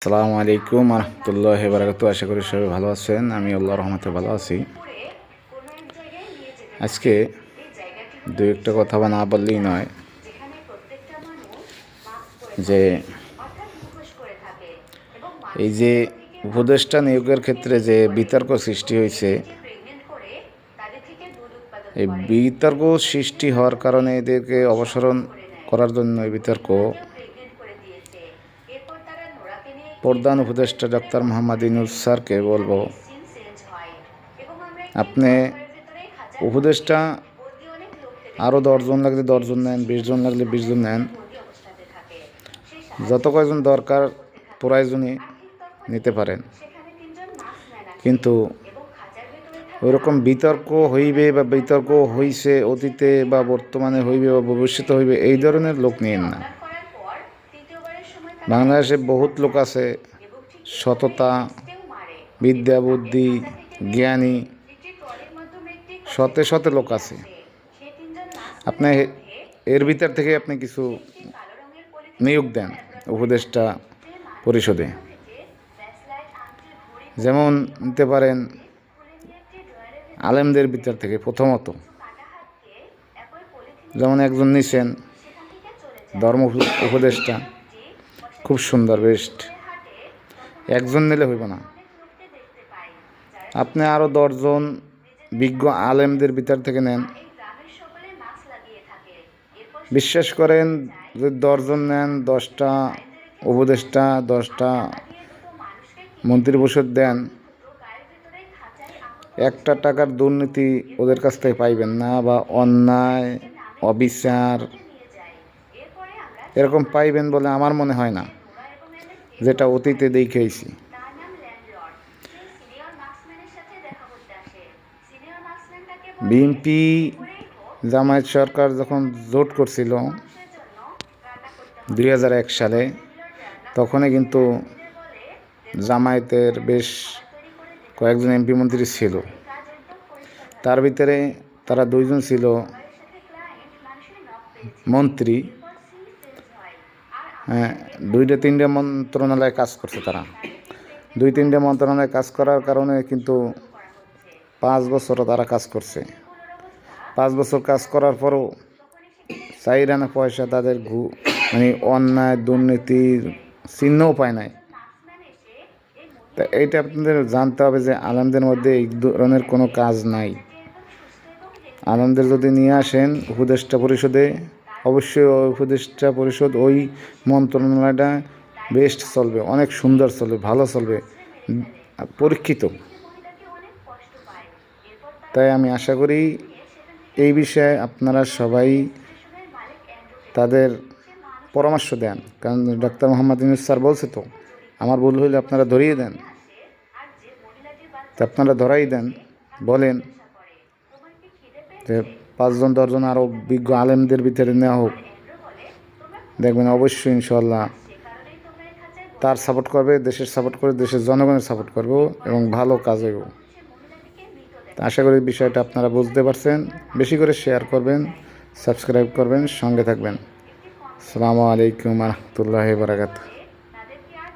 আসসালামু আলাইকুম রহমতুল্লাহি বারাকাতুহু। আশা করি সবাই ভালো আছেন। আমি আল্লাহর রহমতে ভালো আছি। আজকে দু একটা কথা না বললেই নয় যে এই যে উপদেষ্টা নিয়োগের ক্ষেত্রে যে বিতর্ক সৃষ্টি হয়েছে, এই বিতর্ক সৃষ্টি হওয়ার কারণে এদেরকে অপসারণ করার জন্য এই বিতর্ক প্রধান উপদেষ্টা ডক্টর মোহাম্মদ ইউনূস স্যারকে বলবো, আপনি উপদেষ্টা আরও 10 জন লাগলে 10 জন নেন, 20 জন লাগলে 20 জন নেন, যত কয়জন দরকার প্রয়োজনে নিতে পারেন। কিন্তু ওইরকম বিতর্ক হইবে বা বিতর্ক হইছে অতীতে বা বর্তমানে হইবে বা ভবিষ্যতে হইবে, এই ধরনের লোক নিয়েন না। বাংলাদেশে বহুত লোক আছে, সততা, বিদ্যা, বুদ্ধি, জ্ঞানী, শতে শতে লোক আছে। আপনি এর ভিতর থেকে আপনি কিছু নিয়োগ দেন উপদেষ্টা পরিষদে। যেমন নিতে পারেন আলেমদের ভিতর থেকে। প্রথমত যেমন একজন নিছেন ধর্ম উপদেষ্টা, খুব সুন্দর, বেস্ট। একজন নিলে হইব না, আপনি আরও 10 জন বিজ্ঞ আলেমদের ভিতর থেকে নেন। বিশ্বাস করেন, যদি 10 জন নেন, 10টা উপদেষ্টা, 10টা মন্ত্রিপরিষদ দেন, একটা টাকার দুর্নীতি ওদের কাছ থেকে পাইবেন না, বা অন্যায়, অবিচার এরকম পাইবেন বলে আমার মনে হয় না, যেটা অতীতে দেখেছি। বিএনপি জামায়াত সরকার যখন জোট করছিল 2001 সালে, তখনই কিন্তু জামায়াতের বেশ কয়েকজন এমপি মন্ত্রী ছিল। তার ভিতরে তারা 2 জন ছিল মন্ত্রী, 2-3টে মন্ত্রণালয়ে কাজ করছে। তারা 2-3টে মন্ত্রণালয়ে কাজ করার কারণে কিন্তু 5 বছরও তারা কাজ করছে। 5 বছর কাজ করার পরও 4 আনা পয়সা তাদের মানে অন্যায় দুর্নীতির চিহ্নও পায় নাই। তা এইটা আপনাদের জানতে হবে যে আলেমদের মধ্যে এই ধরনের কোনো কাজ নাই। আলেমদের যদি নিয়ে আসেন উপদেষ্টা পরিষদে, অবশ্যই ওই উপদেষ্টা পরিষদ, ওই মন্ত্রণালয়টা বেস্ট চলবে, অনেক সুন্দর চলবে, ভালো চলবে, পরীক্ষিত। তাই আমি আশা করি এই বিষয়ে আপনারা সবাই তাদের পরামর্শ দেন। কারণ ডক্টর মোহাম্মদ ইউনূস স্যার বলছে, তো আমার ভুল হইলে আপনারা ধরিয়ে দেন। তো আপনারা ধরাই দেন, বলেন যে 5 জন 10 জন আরও বিজ্ঞ আলেমদের ভিতরে নেওয়া হোক। দেখবেন অবশ্যই ইনশাল্লাহ তার সাপোর্ট করবে, দেশের সাপোর্ট করবে, দেশের জনগণের সাপোর্ট করব এবং ভালো কাজ হইব। আশা করি বিষয়টা আপনারা বুঝতে পারছেন। বেশি করে শেয়ার করবেন, সাবস্ক্রাইব করবেন, সঙ্গে থাকবেন। আসসালামু আলাইকুম রহমতুল্লাহি বারাকাতুহু।